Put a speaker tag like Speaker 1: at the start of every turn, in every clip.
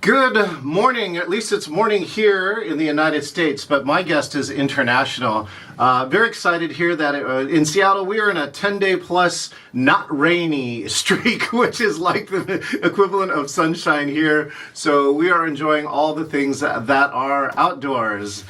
Speaker 1: Good morning. At least it's morning here in the United States, but my guest is international. Very excited here that in Seattle we are in a 10-day plus not rainy streak, which is like the equivalent of sunshine here. So we are enjoying all the things that are outdoors.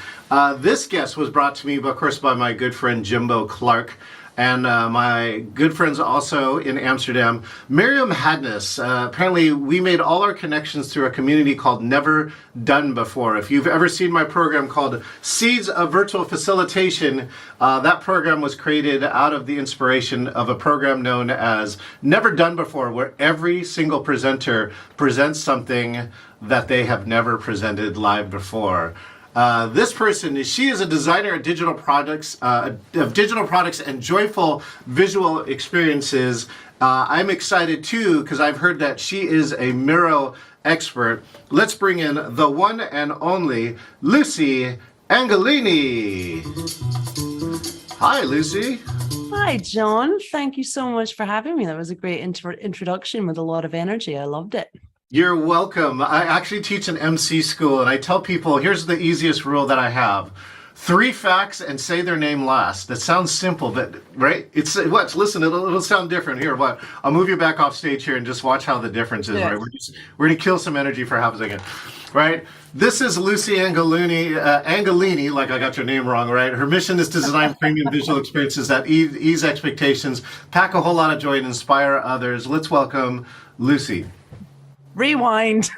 Speaker 1: This guest was brought to me, of course, by my good friend Jimbo Clark. And my good friends also in Amsterdam, Miriam Hadness. Apparently, we made all our connections through a community called Never Done Before. If you've ever seen my program called Seeds of Virtual Facilitation, that program was created out of the inspiration of a program known as Never Done Before, where every single presenter presents something that they have never presented live before. This person, she is a designer of digital products and joyful visual experiences. I'm excited too because I've heard that she is a Miro expert. Let's bring in the one and only Lucie Agolini. Hi, Lucie.
Speaker 2: Hi, John. Thank you so much for having me. That was a great introduction with a lot of energy. I loved it.
Speaker 1: You're welcome. I actually teach an MC school, and I tell people, here's the easiest rule that I have. 3 facts and say their name last. That sounds simple, but right? It's what? Listen, it'll sound different here. What? I'll move you back off stage here and just watch how the difference is. Yes. Right? We're gonna kill some energy for half a second, right? This is Lucie Agolini, like I got your name wrong, right? Her mission is to design premium visual experiences that ease expectations, pack a whole lot of joy, and inspire others. Let's welcome Lucie.
Speaker 2: Rewind.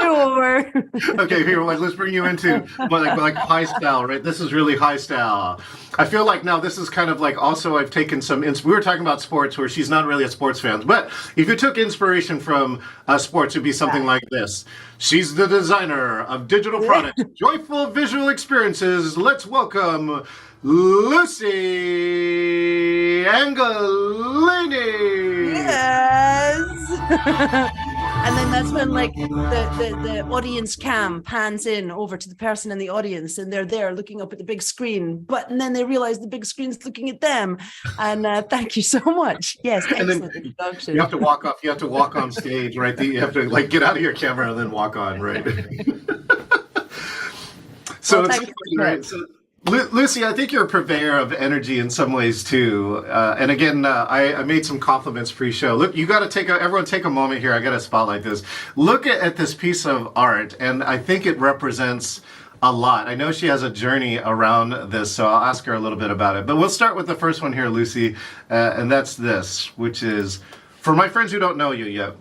Speaker 2: Over.
Speaker 1: Okay, here, let's bring you into like high style, right? This is really high style. I feel like now this is kind of like also I've taken some. We were talking about sports where she's not really a sports fan, but if you took inspiration from sports, it'd be something like this. She's the designer of digital products, joyful visual experiences. Let's welcome Lucie Agolini.
Speaker 2: Yes. And then that's when like the audience cam pans in over to the person in the audience and they're there looking up at the big screen, and then they realize the big screen's looking at them. And thank you so much. Yes, excellent introduction.
Speaker 1: You have to walk off. You have to walk on stage, right? You have to like get out of your camera and then walk on, right? So it's funny, right? So, Lucie, I think you're a purveyor of energy in some ways too. And again, I made some compliments pre-show. Look, you got to everyone take a moment here. I got to spotlight this. Look at this piece of art, and I think it represents a lot. I know she has a journey around this, so I'll ask her a little bit about it. But we'll start with the first one here, Lucie, and that's this, which is, for my friends who don't know you yet,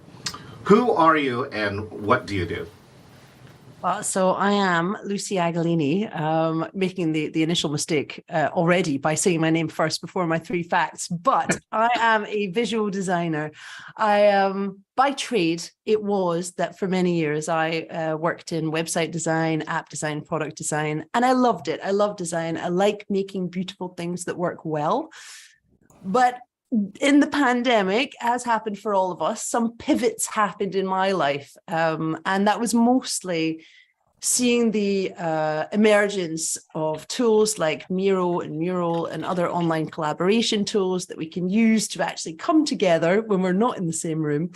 Speaker 1: who are you and what do you do?
Speaker 2: So I am Lucie Agolini, making the initial mistake already by saying my name first before my 3 facts, but I am a visual designer. By trade, it was that for many years I worked in website design, app design, product design, and I loved it. I love design. I like making beautiful things that work well. But in the pandemic, as happened for all of us, some pivots happened in my life. And that was mostly seeing the emergence of tools like Miro and Mural and other online collaboration tools that we can use to actually come together when we're not in the same room.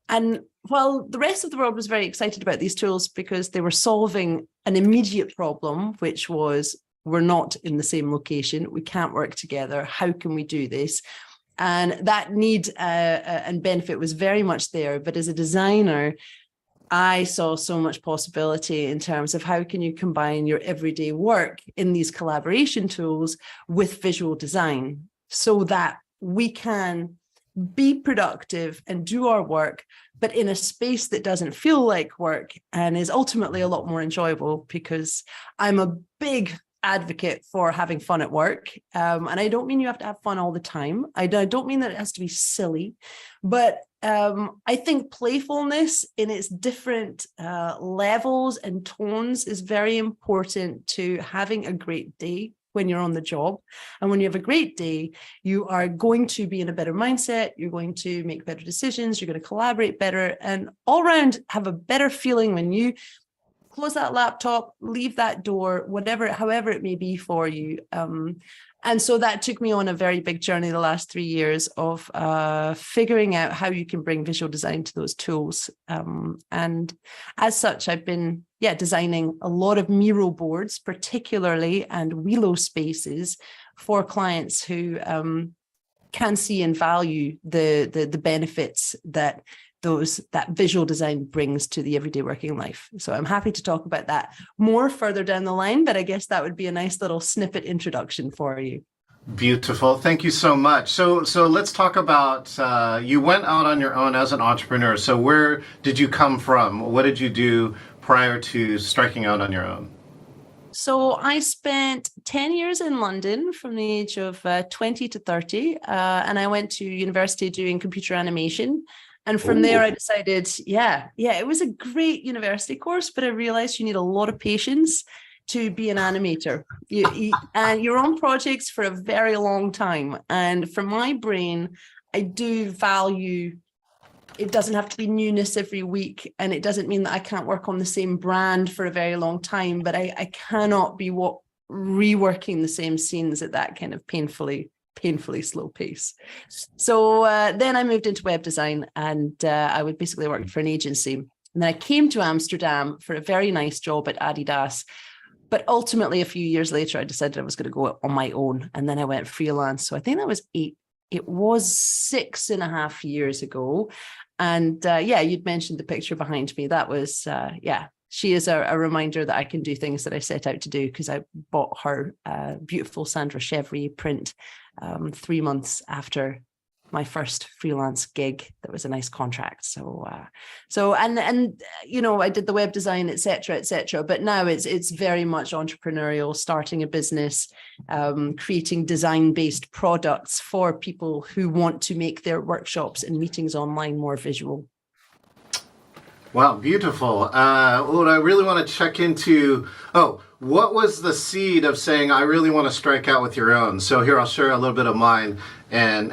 Speaker 2: And while the rest of the world was very excited about these tools because they were solving an immediate problem, which was we're not in the same location, we can't work together, how can we do this? And that need and benefit was very much there. But as a designer, I saw so much possibility in terms of how can you combine your everyday work in these collaboration tools with visual design so that we can be productive and do our work, but in a space that doesn't feel like work and is ultimately a lot more enjoyable, because I'm a big advocate for having fun at work. And I don't mean you have to have fun all the time. I don't mean that it has to be silly, but I think playfulness in its different levels and tones is very important to having a great day when you're on the job. And when you have a great day, you are going to be in a better mindset. You're going to make better decisions. You're going to collaborate better and all around have a better feeling when you close that laptop, leave that door, however it may be for you. And so that took me on a very big journey the last 3 years of figuring out how you can bring visual design to those tools. And as such, I've been designing a lot of Miro boards, particularly, and Wheelo spaces for clients who can see and value the benefits that visual design brings to the everyday working life. So I'm happy to talk about that more further down the line, but I guess that would be a nice little snippet introduction for you.
Speaker 1: Beautiful. Thank you so much. So let's talk about, you went out on your own as an entrepreneur. So where did you come from? What did you do prior to striking out on your own?
Speaker 2: So I spent 10 years in London from the age of 20 to 30, and I went to university doing computer animation. And from there, I decided, it was a great university course, but I realized you need a lot of patience to be an animator. And you're on projects for a very long time. And for my brain, I do value, it doesn't have to be newness every week. And it doesn't mean that I can't work on the same brand for a very long time, but I cannot be reworking the same scenes at that kind of painfully slow pace. So then I moved into web design, and I would basically work for an agency. And then I came to Amsterdam for a very nice job at Adidas. But ultimately, a few years later, I decided I was going to go on my own. And then I went freelance. So I think that was 6.5 years ago. And you'd mentioned the picture behind me. That was, she is a reminder that I can do things that I set out to do, because I bought her beautiful Sandra Chevry print 3 months after my first freelance gig. That was a nice contract. So I did the web design, et cetera, but now it's very much entrepreneurial, starting a business, creating design-based products for people who want to make their workshops and meetings online more visual.
Speaker 1: Wow, beautiful. What I really want to check into, what was the seed of saying, I really want to strike out with your own? So here, I'll share a little bit of mine, and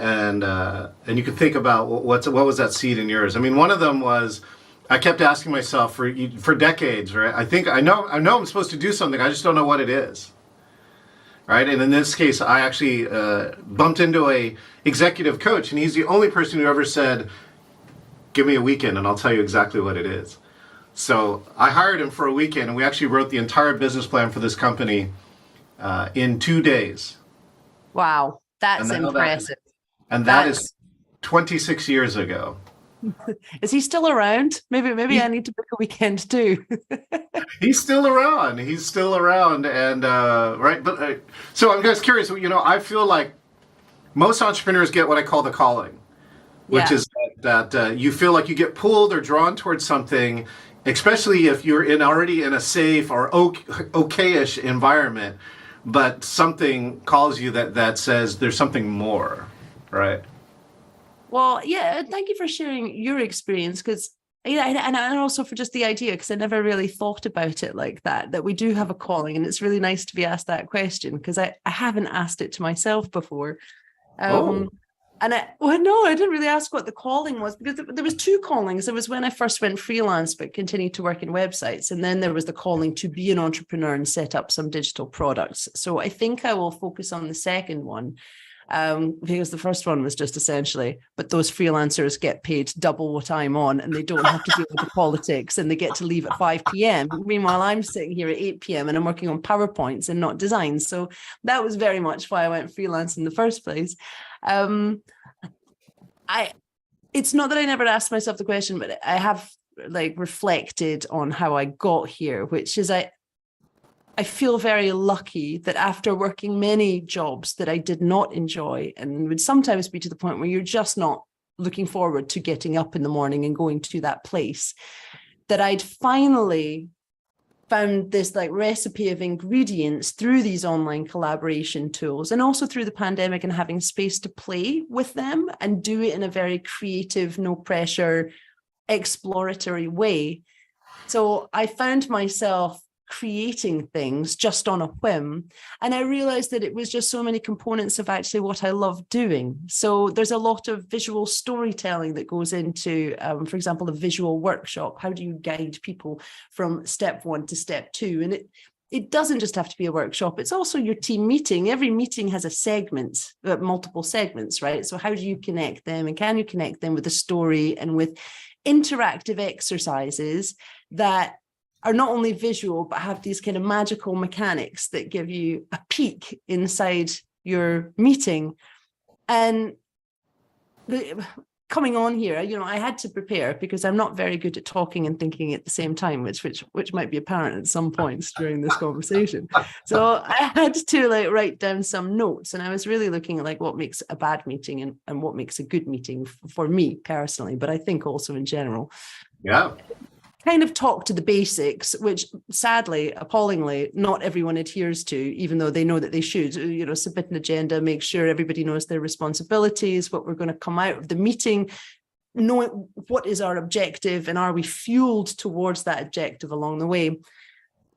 Speaker 1: you can think about what was that seed in yours. I mean, one of them was, I kept asking myself for decades, right? I know I'm supposed to do something, I just don't know what it is. Right? And in this case, I actually bumped into a executive coach, and he's the only person who ever said, give me a weekend and I'll tell you exactly what it is. So I hired him for a weekend, and we actually wrote the entire business plan for this company in 2 days.
Speaker 2: Wow, that's impressive.
Speaker 1: That is 26 years ago.
Speaker 2: Is he still around? Maybe I need to book a weekend too.
Speaker 1: He's still around. And right. But so I'm just curious. I feel like most entrepreneurs get what I call the calling, which is that you feel like you get pulled or drawn towards something, especially if you're already in a safe or okay-ish environment, but something calls you that says there's something more, right?
Speaker 2: Well, thank you for sharing your experience, because and also for just the idea, because I never really thought about it like that we do have a calling, and it's really nice to be asked that question, because I haven't asked it to myself before. And I didn't really ask what the calling was, because there was two callings. There was when I first went freelance, but continued to work in websites. And then there was the calling to be an entrepreneur and set up some digital products. So I think I will focus on the second one, because the first one was just essentially, but those freelancers get paid double what I'm on, and they don't have to deal with the politics, and they get to leave at 5 p.m. Meanwhile, I'm sitting here at 8 p.m. and I'm working on PowerPoints and not designs. So that was very much why I went freelance in the first place. It's not that I never asked myself the question, but I have reflected on how I got here, which is I feel very lucky that after working many jobs that I did not enjoy, and would sometimes be to the point where you're just not looking forward to getting up in the morning and going to that place, that I'd finally found this recipe of ingredients through these online collaboration tools, and also through the pandemic, and having space to play with them and do it in a very creative, no pressure, exploratory way. So I found myself creating things just on a whim, and I realized that it was just so many components of actually what I love doing. So there's a lot of visual storytelling that goes into, for example, a visual workshop. How do you guide people from step 1 to step 2? And it doesn't just have to be a workshop. It's also your team meeting. Every meeting has a segment, multiple segments, right? So how do you connect them? And can you connect them with a story and with interactive exercises that are not only visual, but have these kind of magical mechanics that give you a peek inside your meeting? And coming on here, I had to prepare because I'm not very good at talking and thinking at the same time, which might be apparent at some points during this conversation. So I had to write down some notes, and I was really looking at what makes a bad meeting and what makes a good meeting for me personally, but I think also in general.
Speaker 1: Yeah.
Speaker 2: Kind of talk to the basics, which sadly, appallingly, not everyone adheres to, even though they know that they should. Submit an agenda, make sure everybody knows their responsibilities, what we're going to come out of the meeting, knowing what is our objective and are we fueled towards that objective along the way.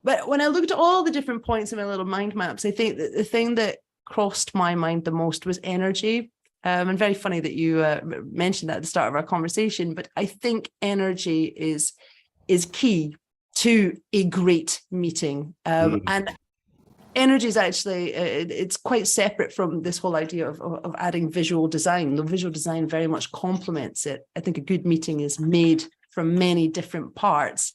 Speaker 2: But when I looked at all the different points in my little mind maps, I think that the thing that crossed my mind the most was energy. And very funny that you mentioned that at the start of our conversation, but I think energy is key to a great meeting. And energy is actually, it's quite separate from this whole idea of adding visual design. The visual design very much complements it. I think a good meeting is made from many different parts,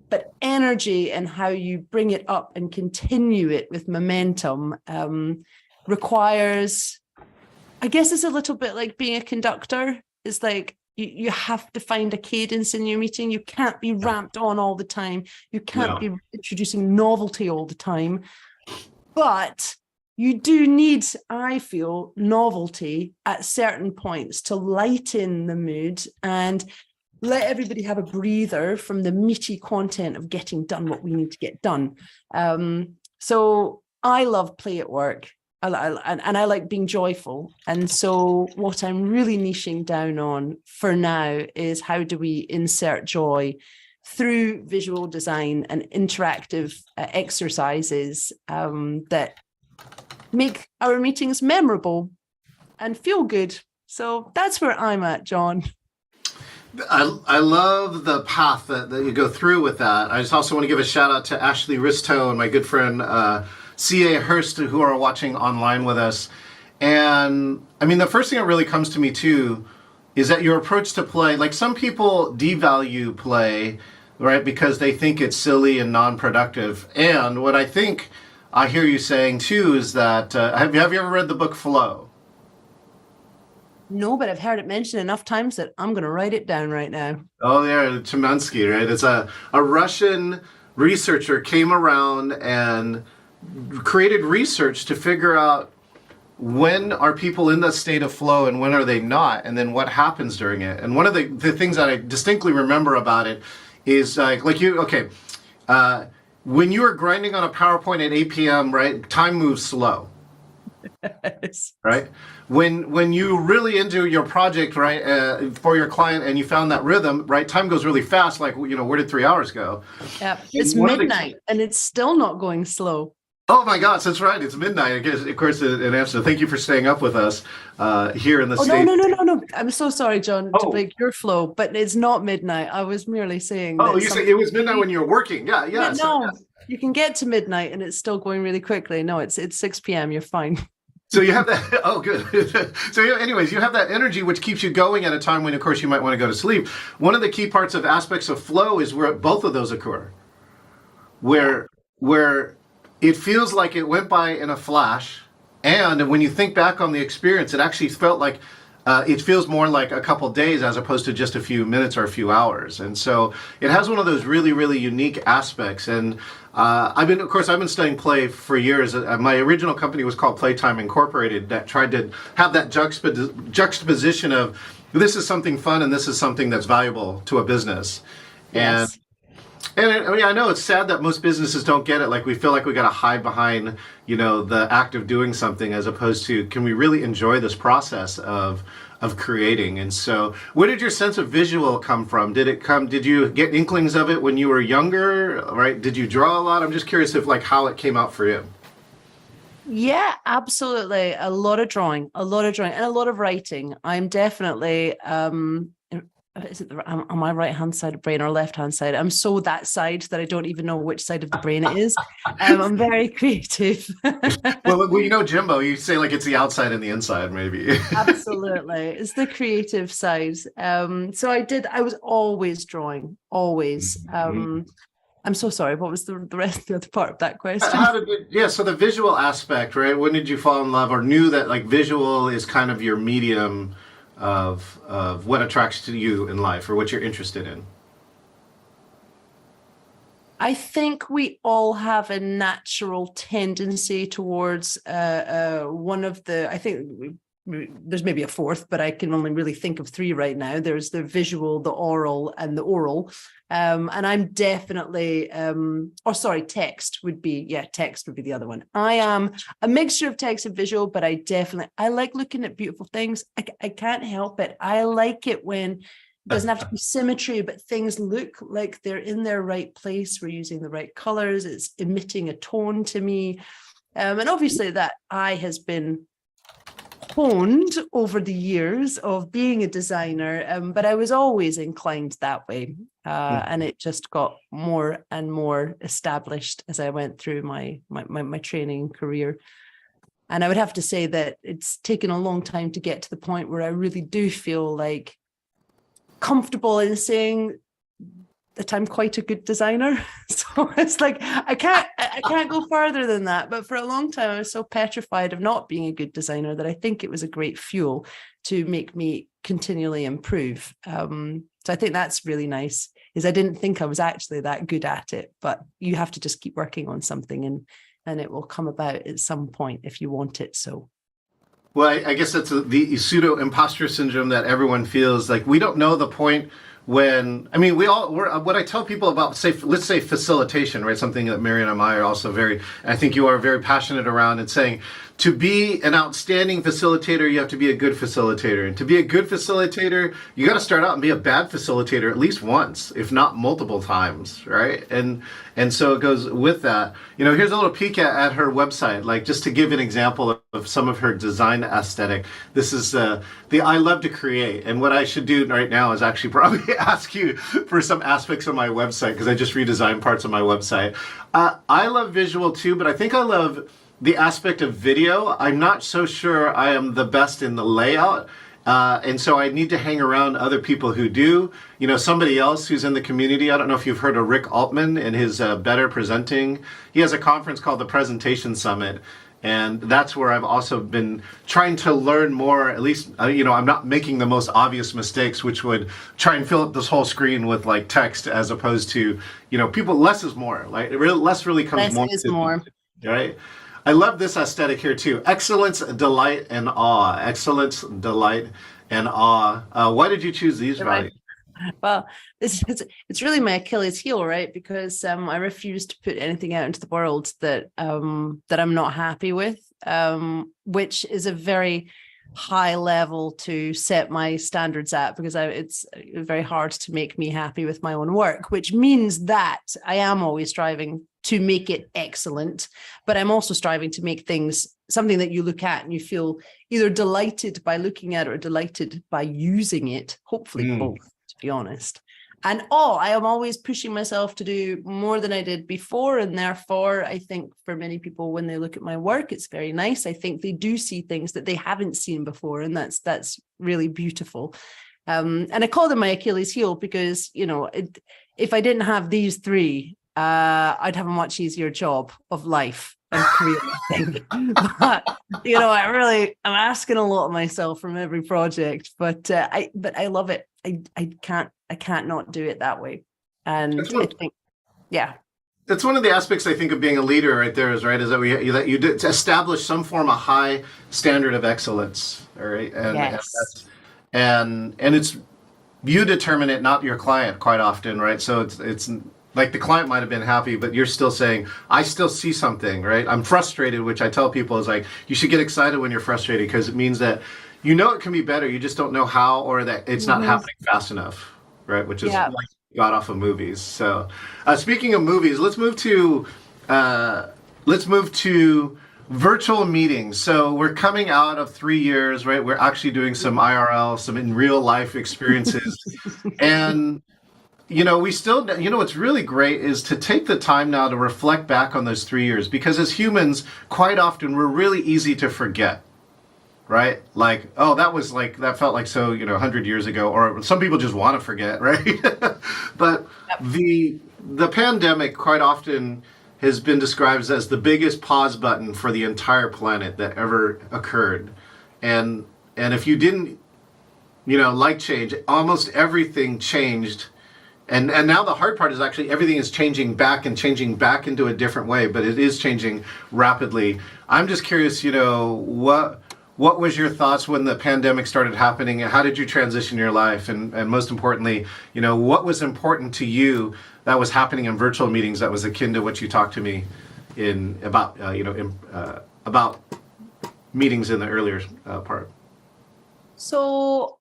Speaker 2: but energy and how you bring it up and continue it with momentum requires, I guess it's a little bit like being a conductor. It's like, you have to find a cadence in your meeting. You can't be ramped on all the time. You can't be introducing novelty all the time. But you do need, I feel, novelty at certain points to lighten the mood and let everybody have a breather from the meaty content of getting done what we need to get done. So I love play at work. And I like being joyful. And so what I'm really niching down on for now is how do we insert joy through visual design and interactive exercises that make our meetings memorable and feel good. So that's where I'm at, John.
Speaker 1: I love the path that you go through with that. I just also want to give a shout out to Ashley Risto and my good friend C.A. Hurst, who are watching online with us. And I mean, the first thing that really comes to me too is that your approach to play, like some people devalue play, right, because they think it's silly and non-productive. And what I think I hear you saying too is that, have you ever read the book Flow?
Speaker 2: No, but I've heard it mentioned enough times that I'm going to write it down right now.
Speaker 1: Oh, yeah, Chemansky, right? It's a Russian researcher came around and created research to figure out when are people in the state of flow and when are they not, and then what happens during it. And one of the things that I distinctly remember about it is when you are grinding on a PowerPoint at 8 p.m., right, time moves slow.
Speaker 2: Yes.
Speaker 1: Right? When you really into your project, right, for your client and you found that rhythm, right, time goes really fast, like, where did 3 hours go?
Speaker 2: Yeah, it's midnight and it's still not going slow.
Speaker 1: Oh my gosh, that's right. It's midnight. I guess, of course, in Amsterdam. Thank you for staying up with us here in the States.
Speaker 2: No. I'm so sorry, John, to break your flow, but it's not midnight. I was merely saying.
Speaker 1: Oh, you say it was midnight when you were working. Yeah.
Speaker 2: No, you can get to midnight and it's still going really quickly. No, it's 6 p.m. You're fine.
Speaker 1: So you have that. Oh, good. So anyways, you have that energy which keeps you going at a time when, of course, you might want to go to sleep. One of the key parts of aspects of flow is where both of those occur, where it feels like it went by in a flash, and when you think back on the experience, it actually felt like it feels more like a couple days as opposed to just a few minutes or a few hours. And so it has one of those really, really unique aspects. And I've been studying play for years. My original company was called Playtime Incorporated, that tried to have that juxtaposition of this is something fun and this is something that's valuable to a business.
Speaker 2: Yes.
Speaker 1: And I mean, I know it's sad that most businesses don't get it. Like, we feel like we got to hide behind, the act of doing something, as opposed to, can we really enjoy this process of creating? And so, where did your sense of visual come from? Did you get inklings of it when you were younger, right? Did you draw a lot? I'm just curious how it came out for you.
Speaker 2: Yeah, absolutely. A lot of drawing, and a lot of writing. I'm definitely, is it on my right hand side of brain or left hand side? I'm so that side that I don't even know which side of the brain it is. I'm very creative.
Speaker 1: Well, you know, Jimbo, you say like it's the outside and the inside, maybe.
Speaker 2: Absolutely. It's the creative side. So I was always drawing, always. I'm so sorry. What was the rest of the other part of that question?
Speaker 1: How did it, yeah, so the visual aspect, right? When did you fall in love or knew that like visual is kind of your medium of what attracts to you in life or what you're interested in?
Speaker 2: I think we all have a natural tendency towards one of the, I think there's maybe a fourth, but I can only really think of three right now. There's the visual, the oral, and the oral. And I'm definitely, text would be the other one. I am a mixture of text and visual, but I like looking at beautiful things. I can't help it. I like it when it doesn't have to be symmetry, but things look like they're in their right place. We're using the right colors. It's emitting a tone to me. And obviously that eye has been honed over the years of being a designer, but I was always inclined that way. And it just got more and more established as I went through my training career. And I would have to say that it's taken a long time to get to the point where I really do feel like comfortable in saying that I'm quite a good designer. So it's like I can't go farther than that. But for a long time, I was so petrified of not being a good designer that I think it was a great fuel to make me continually improve. So I think that's really nice, is I didn't think I was actually that good at it, but you have to just keep working on something and it will come about at some point if you want it. So
Speaker 1: Well, I guess that's the pseudo imposter syndrome that everyone feels. Like we don't know the point when, I mean, what I tell people about, let's say facilitation, right? Something that Marion and I are also I think you are very passionate around, and saying to be an outstanding facilitator, you have to be a good facilitator. And to be a good facilitator, you got to start out and be a bad facilitator at least once, if not multiple times, right? And so it goes with that. You know, here's a little peek at her website, like just to give an example of some of her design aesthetic. This is the I love to create. And what I should do right now is actually probably ask you for some aspects of my website, because I just redesigned parts of my website. I love visual too, but I think I love the aspect of video. I'm not so sure I am the best in the layout. And so I need to hang around other people who do. You know, somebody else who's in the community. I don't know if you've heard of Rick Altman and his Better Presenting. He has a conference called the Presentation Summit. And that's where I've also been trying to learn more, at least, I'm not making the most obvious mistakes, which would try and fill up this whole screen with like text, as opposed to, people, less is more. Like less really comes more.
Speaker 2: Less is more.
Speaker 1: Right? I love this aesthetic here too. Excellence, delight, and awe. Excellence, delight, and awe. Why did you choose these values?
Speaker 2: Well, it's really my Achilles heel, right? Because I refuse to put anything out into the world that I'm not happy with, which is a very high level to set my standards at, because it's very hard to make me happy with my own work, which means that I am always striving to make it excellent, but I'm also striving to make things something that you look at and you feel either delighted by looking at or delighted by using it, hopefully both, to be honest. And I am always pushing myself to do more than I did before. And therefore, I think for many people, when they look at my work, it's very nice. I think they do see things that they haven't seen before. And that's really beautiful. And I call them my Achilles heel because, if I didn't have these three, I'd have a much easier job of life and career, I think. But I'm asking a lot of myself from every project, but I love it. I can't not do it that way. And I think, yeah.
Speaker 1: That's one of the aspects, I think, of being a leader right there, is that you establish some form of high standard of excellence. All right. And it's, you determine it, not your client, quite often, right? So it's like the client might have been happy, but you're still saying, I still see something, right? I'm frustrated, which I tell people is like, you should get excited when you're frustrated, because it means that it can be better. You just don't know how, or that it's not happening fast enough, right? Which is like got off of movies. So speaking of movies, let's move to Virtual meetings. So we're coming out of 3 years, right? We're actually doing some IRL, some in real life experiences. And, we still, what's really great is to take the time now to reflect back on those 3 years because as humans, quite often we're really easy to forget, right? Like, oh, that felt like so, 100 years ago, or some people just want to forget, right? But the pandemic quite often has been described as the biggest pause button for the entire planet that ever occurred. And if you didn't, like change, almost everything changed. And now the hard part is actually everything is changing back and changing back into a different way, but it is changing rapidly. I'm just curious, what was your thoughts when the pandemic started happening? How did you transition your life? And most importantly, what was important to you that was happening in virtual meetings that was akin to what you talked to me in about meetings in the earlier part?
Speaker 2: So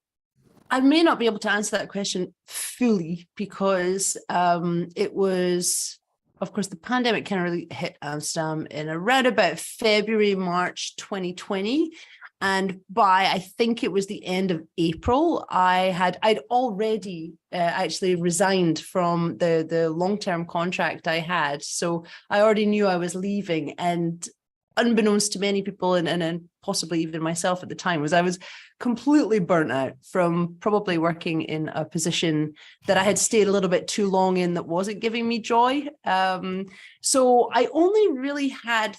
Speaker 2: I may not be able to answer that question fully because it was, of course, the pandemic kind of really hit Amsterdam in around about February, March 2020. And by, I think it was the end of April, I'd already actually resigned from the long-term contract I had. So I already knew I was leaving. And unbeknownst to many people and possibly even myself at the time, I was completely burnt out from probably working in a position that I had stayed a little bit too long in that wasn't giving me joy. So I only really had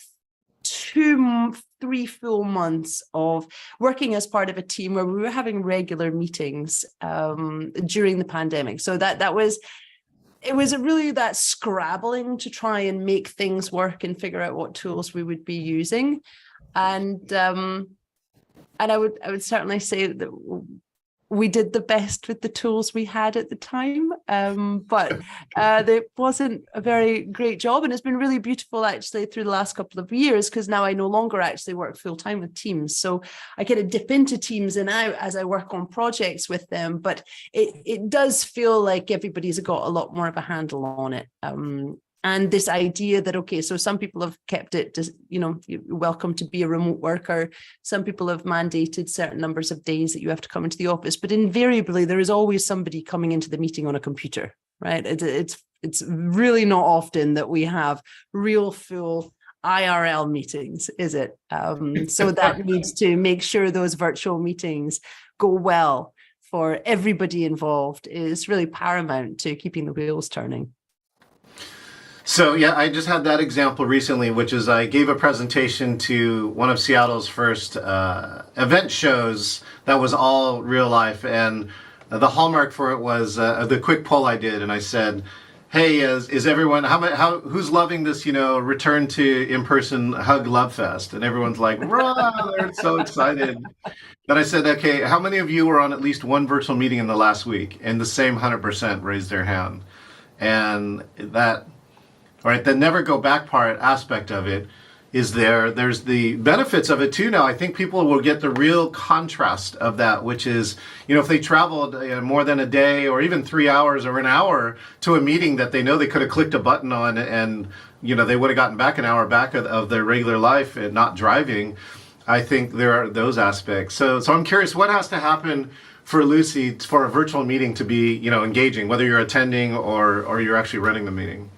Speaker 2: 3 full months of working as part of a team where we were having regular meetings during the pandemic. So it was really that scrabbling to try and make things work and figure out what tools we would be using. And I would certainly say that we did the best with the tools we had at the time, but it wasn't a very great job. And it's been really beautiful actually through the last couple of years because now I no longer actually work full time with teams. So I kind of dip into teams and out as I work on projects with them, but it does feel like everybody's got a lot more of a handle on it. And this idea that, okay, so some people have kept it, you're welcome to be a remote worker. Some people have mandated certain numbers of days that you have to come into the office, but invariably there is always somebody coming into the meeting on a computer, right? It's really not often that we have real full IRL meetings, is it? So that needs to make sure those virtual meetings go well for everybody involved is really paramount to keeping the wheels turning.
Speaker 1: So yeah, I just had that example recently, which is I gave a presentation to one of Seattle's first event shows that was all real life, and the hallmark for it was the quick poll I did, and I said, "Hey, is everyone who's loving this? Return to in-person hug love fest?" And everyone's like, "Rah!" They're so excited. Then I said, "Okay, how many of you were on at least one virtual meeting in the last week?" And the same 100% raised their hand, and that. All right, the never go back part aspect of it is there. There's the benefits of it too now. I think people will get the real contrast of that, which is, if they traveled more than a day or even 3 hours or an hour to a meeting that they know they could have clicked a button on and, they would have gotten back an hour back of their regular life and not driving. I think there are those aspects. So I'm curious, what has to happen for Lucie for a virtual meeting to be, engaging, whether you're attending or you're actually running the meeting?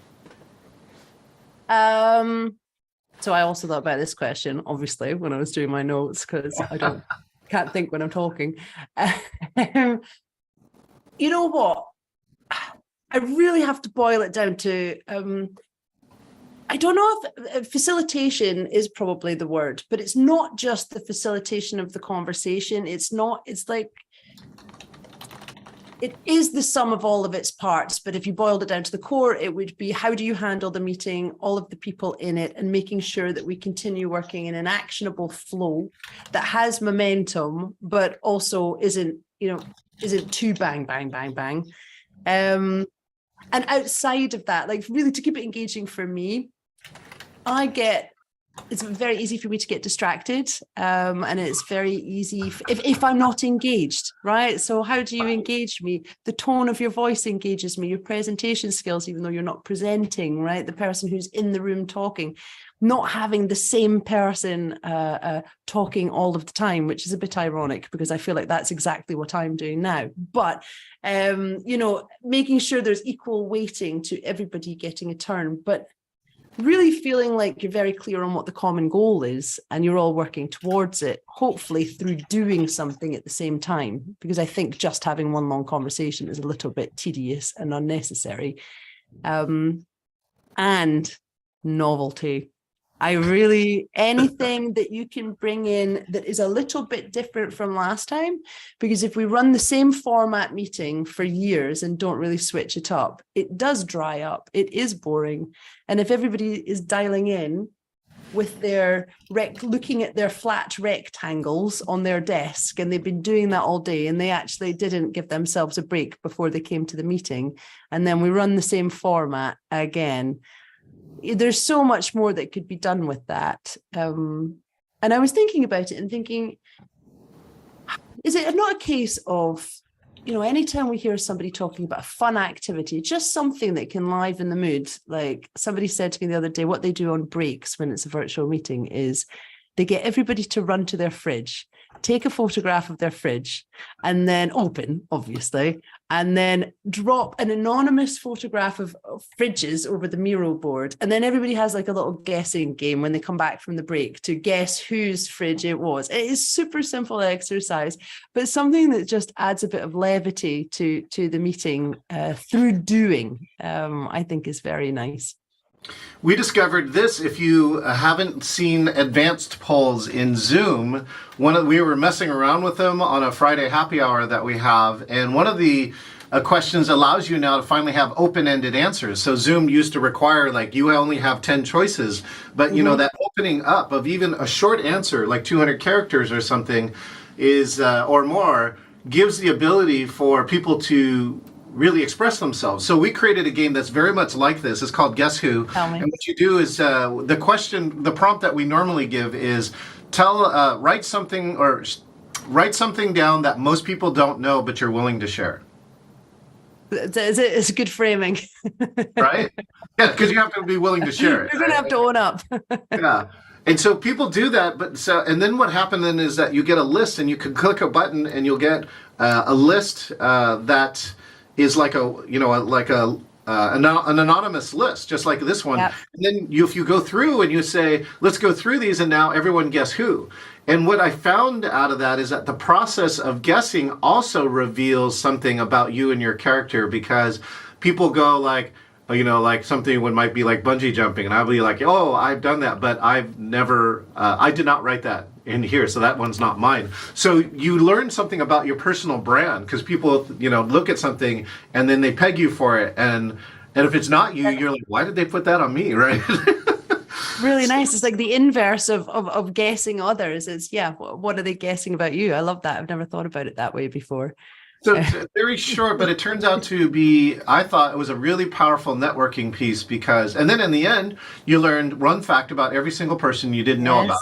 Speaker 2: So I also thought about this question, obviously, when I was doing my notes, because can't think when I'm talking. You know what? I really have to boil it down to, I don't know if facilitation is probably the word, but it's not just the facilitation of the conversation. It's like, it is the sum of all of its parts, but if you boiled it down to the core, it would be how do you handle the meeting, all of the people in it, and making sure that we continue working in an actionable flow that has momentum, but also isn't too bang, bang, bang, bang. And outside of that, like really to keep it engaging for me, it's very easy for me to get distracted, and it's very easy if I'm not engaged, right? So how do you engage me? The tone of your voice engages me, your presentation skills, even though you're not presenting, right? The person who's in the room talking. not having the same person talking all of the time, which is a bit ironic because I feel like that's exactly what I'm doing now. But, making sure there's equal weighting to everybody getting a turn, but really feeling like you're very clear on what the common goal is and you're all working towards it, hopefully through doing something at the same time, because I think just having one long conversation is a little bit tedious and unnecessary. And novelty. Anything that you can bring in that is a little bit different from last time, because if we run the same format meeting for years and don't really switch it up, it does dry up, it is boring. And if everybody is dialing in with their looking at their flat rectangles on their desk, and they've been doing that all day, and they actually didn't give themselves a break before they came to the meeting, and then we run the same format again, there's so much more that could be done with that. And I was thinking about it and thinking, is it not a case of, anytime we hear somebody talking about a fun activity, just something that can liven the mood? Like somebody said to me the other day, what they do on breaks when it's a virtual meeting is they get everybody to run to their fridge, take a photograph of their fridge, and then open, obviously, and then drop an anonymous photograph of fridges over the Miro board. And then everybody has like a little guessing game when they come back from the break to guess whose fridge it was. It is super simple exercise, but something that just adds a bit of levity to the meeting through doing, I think is very nice.
Speaker 1: We discovered this. If you haven't seen advanced polls in Zoom, we were messing around with them on a Friday happy hour that we have, and one of the questions allows you now to finally have open-ended answers. So Zoom used to require like you only have 10 choices, but that opening up of even a short answer like 200 characters or something is or more gives the ability for people to really express themselves. So we created a game that's very much like this. It's called Guess Who. And what you do is the prompt that we normally give is write something down that most people don't know, but you're willing to share.
Speaker 2: It's a good framing.
Speaker 1: Right? Yeah, because you have to be willing to share it.
Speaker 2: You're going to have to own up.
Speaker 1: Yeah. And so people do that, and then what happened then is that you get a list, and you can click a button, and you'll get a list that is like an anonymous list, just like this one. Yep. And then if you go through and you say, let's go through these, and now everyone guess who. And what I found out of that is that the process of guessing also reveals something about you and your character, because people go like something might be like bungee jumping, and I'll be like, oh, I've done that, but I've never, I did not write that in here, so that one's not mine. So you learn something about your personal brand, because people, look at something and then they peg you for it, and if it's not you, you're like, why did they put that on me, right?
Speaker 2: Really nice. It's like the inverse of guessing others. It's what are they guessing about you? I love that. I've never thought about it that way before.
Speaker 1: So it's very short, but it turns out to be, I thought it was a really powerful networking piece, and then in the end, you learned one fact about every single person you didn't know about.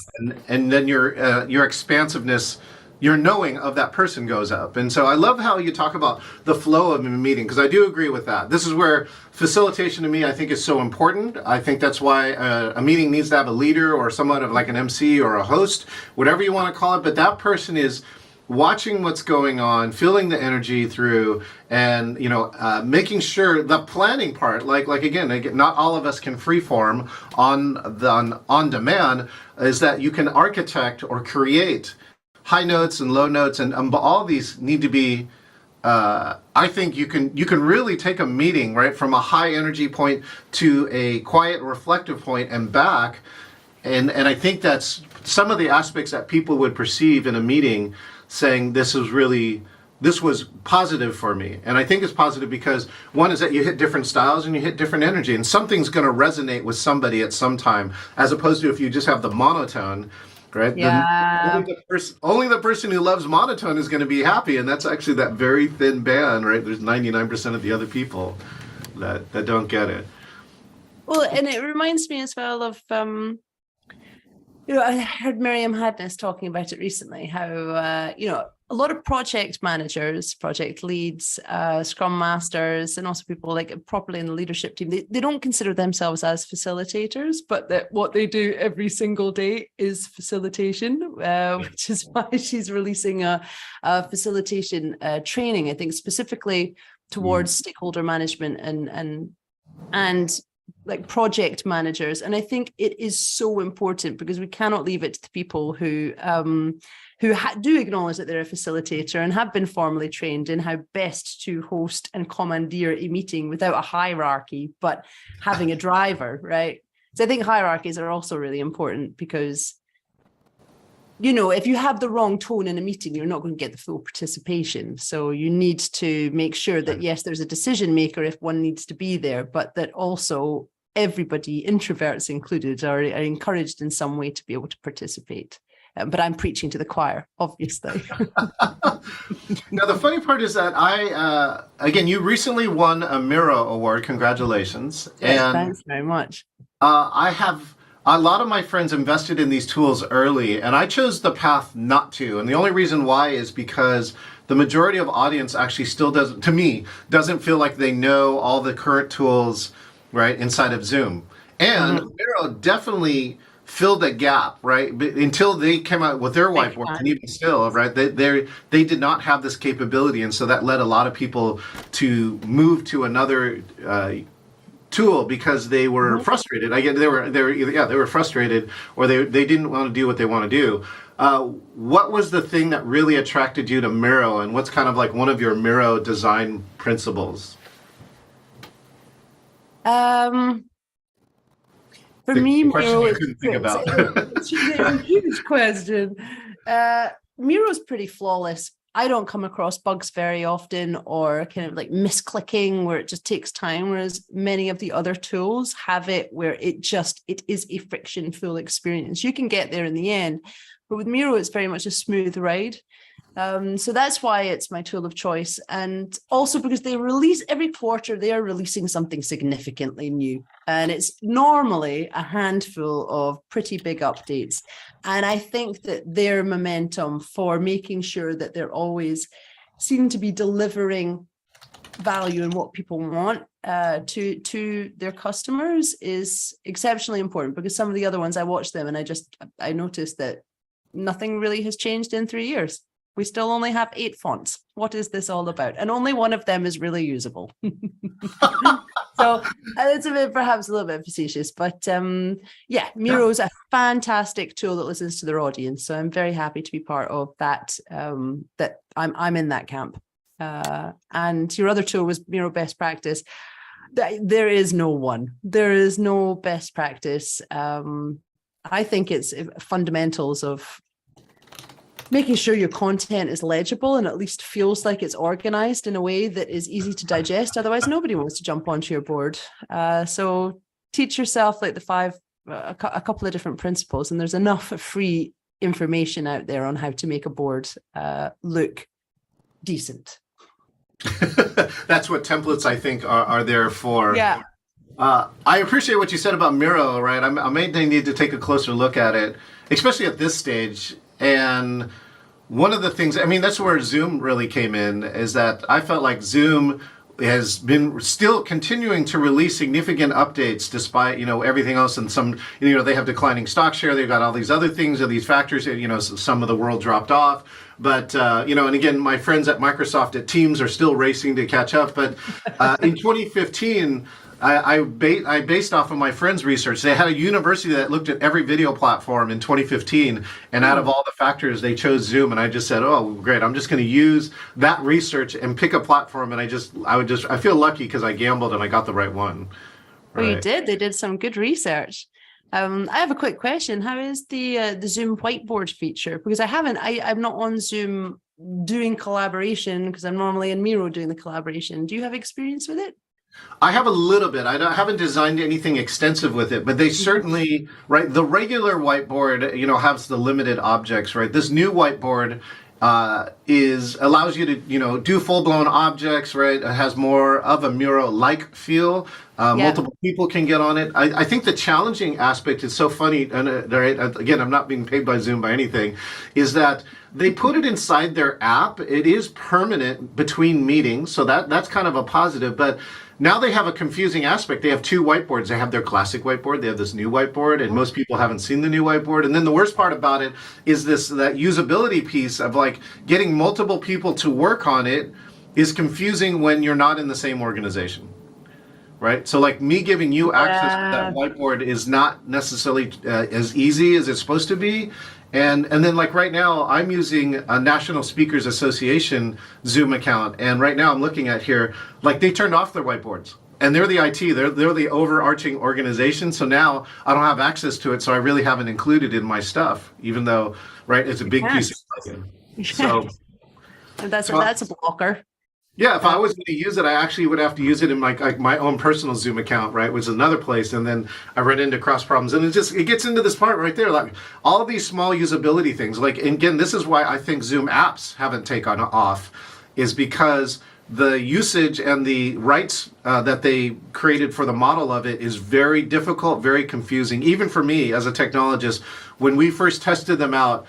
Speaker 1: And then your expansiveness, your knowing of that person goes up. And so I love how you talk about the flow of a meeting, because I do agree with that. This is where facilitation to me, I think, is so important. I think that's why a meeting needs to have a leader or somewhat of like an MC or a host, whatever you want to call it. But that person is watching what's going on, feeling the energy through, and making sure the planning part, like again, not all of us can freeform on demand, is that you can architect or create high notes and low notes, and all these need to be. I think you can really take a meeting right from a high energy point to a quiet, reflective point and back, and I think that's some of the aspects that people would perceive in a meeting, saying this was positive for me. And I think it's positive because one is that you hit different styles and you hit different energy, and something's going to resonate with somebody at some time, as opposed to if you just have the monotone, right?
Speaker 2: Yeah.
Speaker 1: Only the person who loves monotone is going to be happy, and that's actually that very thin band, right? There's 99% of the other people that don't get it.
Speaker 2: Well, and it reminds me as well of I heard Miriam Hadness talking about it recently, how a lot of project managers, project leads, scrum masters, and also people like properly in the leadership team, they don't consider themselves as facilitators, but that what they do every single day is facilitation, which is why she's releasing a facilitation training, I think specifically towards stakeholder management and like project managers. And I think it is so important because we cannot leave it to the people who do acknowledge that they're a facilitator and have been formally trained in how best to host and commandeer a meeting without a hierarchy, but having a driver, right? So I think hierarchies are also really important because, you know, if you have the wrong tone in a meeting, you're not going to get the full participation. So you need to make sure that, yes, there's a decision maker if one needs to be there, but that also everybody, introverts included, are encouraged in some way to be able to participate. But I'm preaching to the choir, obviously.
Speaker 1: Now, the funny part is that again, you recently won a Miro Award. Congratulations.
Speaker 2: Yes,
Speaker 1: and
Speaker 2: thanks very much.
Speaker 1: I have a lot of my friends invested in these tools early, and I chose the path not to. And the only reason why is because the majority of audience actually still doesn't feel like they know all the current tools, right, inside of Zoom. And Miro definitely filled that gap, right? But until they came out with their whiteboard, and even still, right, they did not have this capability, and so that led a lot of people to move to another tool because they were frustrated. I get they were frustrated, or they didn't want to do what they want to do. What was the thing that really attracted you to Miro, and what's kind of like one of your Miro design principles?
Speaker 2: For me,
Speaker 1: Miro
Speaker 2: is
Speaker 1: it's
Speaker 2: a huge question. Miro is pretty flawless. I don't come across bugs very often or kind of like misclicking where it just takes time, whereas many of the other tools have it where it is a friction-full experience. You can get there in the end, but with Miro, it's very much a smooth ride. So that's why it's my tool of choice. And also because they release every quarter, they are releasing something significantly new. And it's normally a handful of pretty big updates. And I think that their momentum for making sure that they're always seem to be delivering value and what people want to their customers is exceptionally important, because some of the other ones I watched them and I noticed that nothing really has changed in 3 years. We still only have 8 fonts. What is this all about? And only one of them is really usable. So it's perhaps a little bit facetious, but yeah, Miro is a fantastic tool that listens to their audience. So I'm very happy to be part of that. That I'm in that camp. And your other tool was Miro Best Practice. There is no one. There is no best practice. I think it's fundamentals of making sure your content is legible and at least feels like it's organized in a way that is easy to digest. Otherwise, nobody wants to jump onto your board. So teach yourself like a couple of different principles, and there's enough free information out there on how to make a board look decent.
Speaker 1: That's what templates, I think, are there for.
Speaker 2: Yeah.
Speaker 1: I appreciate what you said about Miro, right? I may need to take a closer look at it, especially at this stage. And one of the things, I mean, that's where Zoom really came in, is that I felt like Zoom has been still continuing to release significant updates despite, everything else. And some, they have declining stock share. They've got all these other things or these factors, some of the world dropped off. But, and again, my friends at Microsoft at Teams are still racing to catch up. But in 2015, I based off of my friends' research. They had a university that looked at every video platform in 2015, and out of all the factors, they chose Zoom. And I just said, "Oh, great! I'm just going to use that research and pick a platform." And I feel lucky because I gambled and I got the right one.
Speaker 2: Right? Well, you did. They did some good research. I have a quick question. How is the Zoom whiteboard feature? Because I'm not on Zoom doing collaboration because I'm normally in Miro doing the collaboration. Do you have experience with it?
Speaker 1: I have a little bit. I haven't designed anything extensive with it, but they certainly, right, the regular whiteboard, has the limited objects, right? This new whiteboard allows you to, do full-blown objects, right? It has more of a Miro-like feel. Multiple people can get on it. I think the challenging aspect is so funny, and right, again, I'm not being paid by Zoom by anything, is that They put it inside their app. It is permanent between meetings, so that's kind of a positive. But now they have a confusing aspect. They have two whiteboards. They have their classic whiteboard. They have this new whiteboard, and most people haven't seen the new whiteboard. And then the worst part about it is that usability piece of like getting multiple people to work on it is confusing when you're not in the same organization. Right. So like me giving you access to that whiteboard is not necessarily as easy as it's supposed to be. And then like right now I'm using a National Speakers Association Zoom account. And right now I'm looking at here, like they turned off their whiteboards. And they're the IT, they're the overarching organization. So now I don't have access to it. So I really haven't included it in my stuff, even though, right, it's a big piece of plugin. So
Speaker 2: that's a blocker.
Speaker 1: Yeah, if I was going to use it, I actually would have to use it in my own personal Zoom account, right, which is another place. And then I run into cross problems, and it gets into this part right there, like all of these small usability things. Like, and again, this is why I think Zoom apps haven't taken off, is because the usage and the rights that they created for the model of it is very difficult, very confusing, even for me as a technologist. When we first tested them out,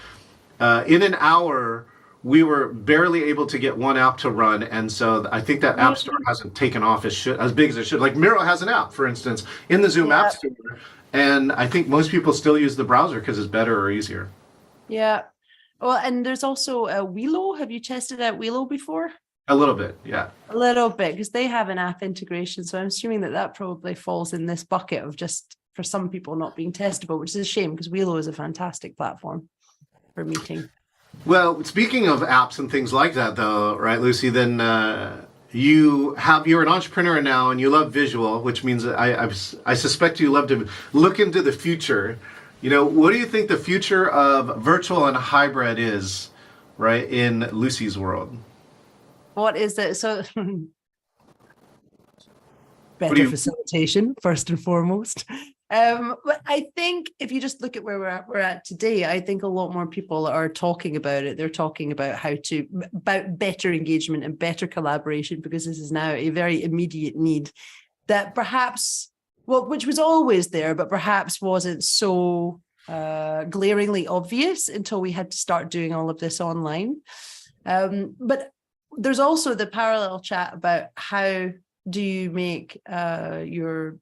Speaker 1: in an hour, we were barely able to get one app to run, and so I think that App Store hasn't taken off as big as it should. Like Miro has an app, for instance, in the Zoom App Store, and I think most people still use the browser because it's better or easier.
Speaker 2: Yeah. Well, and there's also Welo. Have you tested out Welo before?
Speaker 1: A little bit, yeah.
Speaker 2: A little bit, because they have an app integration, so I'm assuming that probably falls in this bucket of just, for some people, not being testable, which is a shame because Welo is a fantastic platform for meeting.
Speaker 1: Well, speaking of apps and things like that, though, right, Lucy? Then you're an entrepreneur now, and you love visual, which means I suspect you love to look into the future. You know, what do you think the future of virtual and hybrid is, right, in Lucy's world?
Speaker 2: What is it? So, better facilitation first and foremost. But I think if you just look at where we're at today, I think a lot more people are talking about it. They're talking about about better engagement and better collaboration, because this is now a very immediate need that perhaps, which was always there, but perhaps wasn't so glaringly obvious until we had to start doing all of this online. But there's also the parallel chat about how do you make your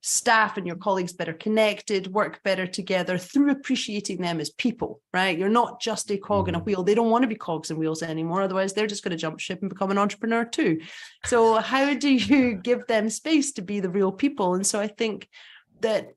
Speaker 2: staff and your colleagues better connected, work better together through appreciating them as people, right? You're not just a cog in a wheel. They don't want to be cogs and wheels anymore. Otherwise, they're just going to jump ship and become an entrepreneur too. So how do you give them space to be the real people? And so I think that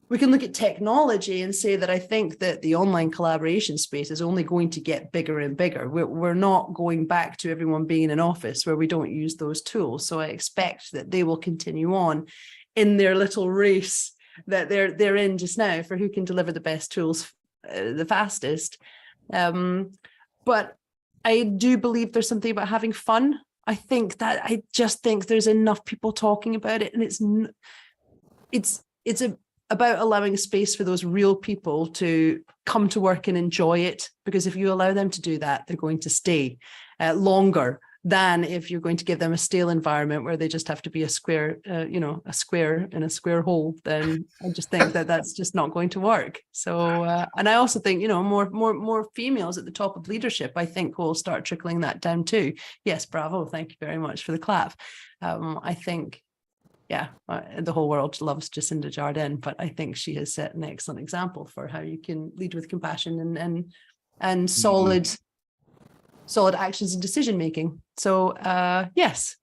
Speaker 2: we can look at technology and say that I think that the online collaboration space is only going to get bigger and bigger. We're not going back to everyone being in an office where we don't use those tools. So I expect that they will continue on in their little race that they're in just now for who can deliver the best tools the fastest. But I do believe there's something about having fun. I just think there's enough people talking about it, and it's about allowing space for those real people to come to work and enjoy it, because if you allow them to do that, they're going to stay longer than if you're going to give them a stale environment where they just have to be a square in a square hole. Then I just think that that's just not going to work. So, and I also think, more females at the top of leadership, I think will start trickling that down too. Yes, bravo. Thank you very much for the clap. I think, the whole world loves Jacinda Ardern, but I think she has set an excellent example for how you can lead with compassion and solid actions and decision making. So yes,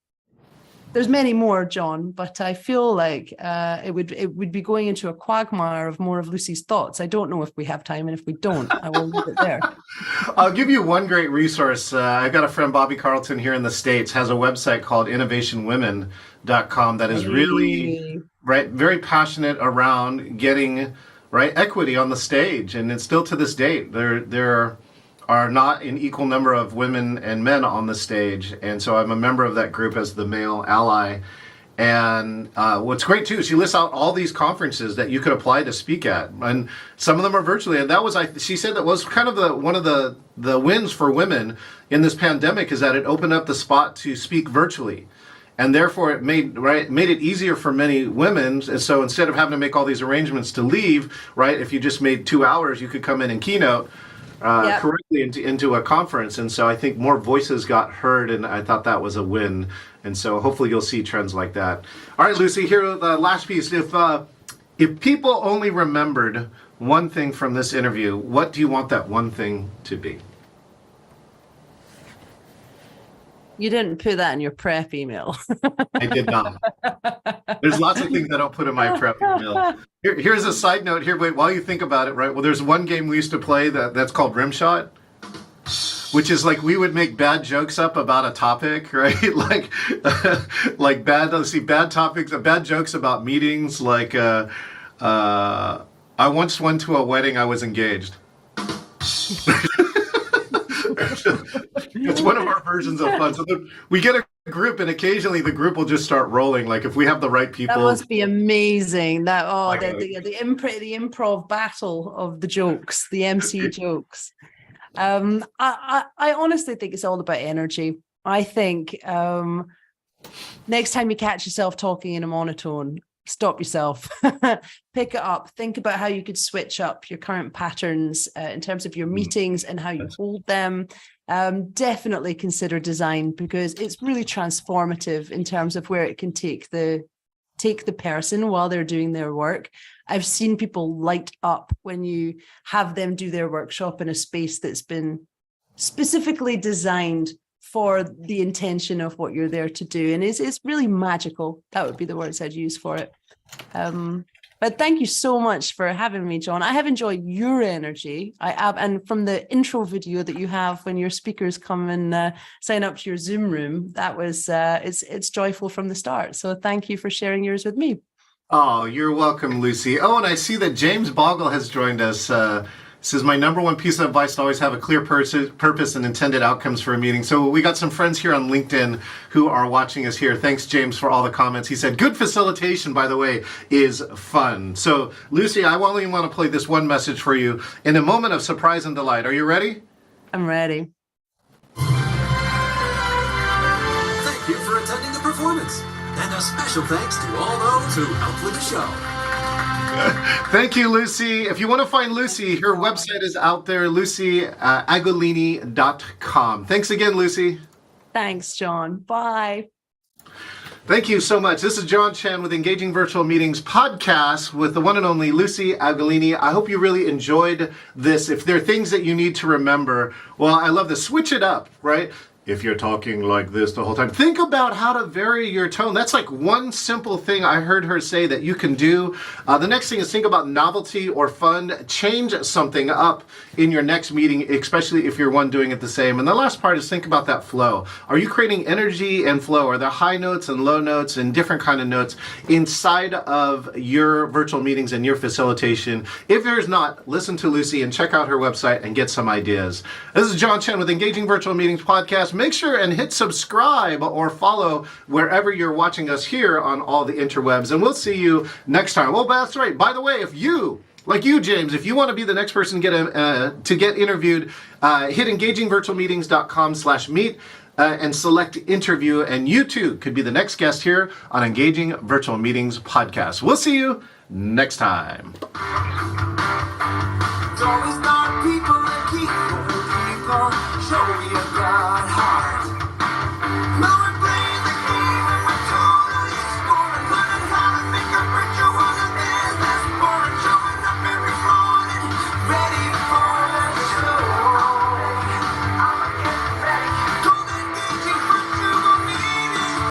Speaker 2: there's many more, John, but I feel like it would be going into a quagmire of more of Lucy's thoughts. I don't know if we have time, and if we don't, I will leave it there.
Speaker 1: I'll give you one great resource. I've got a friend, Bobby Carlton, here in the States, has a website called innovationwomen.com that is really very passionate around getting equity on the stage, and it's still to this date there are not an equal number of women and men on the stage. And so I'm a member of that group as the male ally. And what's great too, she lists out all these conferences that you could apply to speak at. And some of them are virtually. And she said that was kind of one of the wins for women in this pandemic, is that it opened up the spot to speak virtually. And therefore it made it easier for many women. And so instead of having to make all these arrangements to leave, if you just made 2 hours, you could come in and keynote.
Speaker 2: Yep.
Speaker 1: correctly into a conference. And so I think more voices got heard, and I thought that was a win. And so hopefully you'll see trends like that. All right, Lucy, here the last piece. If people only remembered one thing from this interview, what do you want that one thing to be?
Speaker 2: You didn't put that in your prep email.
Speaker 1: I did not. There's lots of things I don't put in my prep email. Here's a side note here. Wait, while you think about it, right? Well, there's one game we used to play that's called Rimshot, which is like we would make bad jokes up about a topic, right? like bad topics, bad jokes about meetings. Like I once went to a wedding. I was engaged. It's one of our versions of fun. So we get a group, and occasionally the group will just start rolling. Like if we have the right people.
Speaker 2: That must be amazing. The improv battle of the jokes, the MC jokes. I honestly think it's all about energy. I think next time you catch yourself talking in a monotone, stop yourself, pick it up, think about how you could switch up your current patterns in terms of your meetings and how you hold them. Definitely consider design, because it's really transformative in terms of where it can take the person while they're doing their work. I've seen people light up when you have them do their workshop in a space that's been specifically designed for the intention of what you're there to do. And it's really magical. That would be the words I'd use for it. But thank you so much for having me, John. I have enjoyed your energy. And from the intro video that you have when your speakers come and sign up to your Zoom room, that was it's joyful from the start. So thank you for sharing yours with me.
Speaker 1: Oh, you're welcome, Lucy. Oh, and I see that James Boggle has joined us. Says, my number one piece of advice: to always have a clear purpose and intended outcomes for a meeting. So we got some friends here on LinkedIn who are watching us here. Thanks, James, for all the comments. He said, good facilitation, by the way, is fun. So, Lucy, I only want to play this one message for you in a moment of surprise and delight. Are you ready?
Speaker 2: I'm ready.
Speaker 3: Thank you for attending the performance. And a special thanks to all those who helped with the show.
Speaker 1: Thank you, Lucy. If you want to find Lucy, her website is out there, lucieagolini.com. Thanks again, Lucy.
Speaker 2: Thanks, John. Bye.
Speaker 1: Thank you so much. This is John Chen with Engaging Virtual Meetings podcast with the one and only Lucie Agolini. I hope you really enjoyed this. If there are things that you need to remember, well, I love to switch it up, right? If you're talking like this the whole time, think about how to vary your tone. That's like one simple thing I heard her say that you can do. The next thing is think about novelty or fun. Change something up in your next meeting, especially if you're one doing it the same. And the last part is think about that flow. Are you creating energy and flow? Are there high notes and low notes and different kind of notes inside of your virtual meetings and your facilitation? If there's not, listen to Lucy and check out her website and get some ideas. This is John Chen with Engaging Virtual Meetings podcast. Make sure and hit subscribe or follow wherever you're watching us here on all the interwebs, and we'll see you next time. Well, that's right. By the way, if you, like you, James, if you want to be the next person to get interviewed, hit engagingvirtualmeetings.com/meet and select interview, and you too could be the next guest here on Engaging Virtual Meetings podcast. We'll see you next time.
Speaker 3: It's always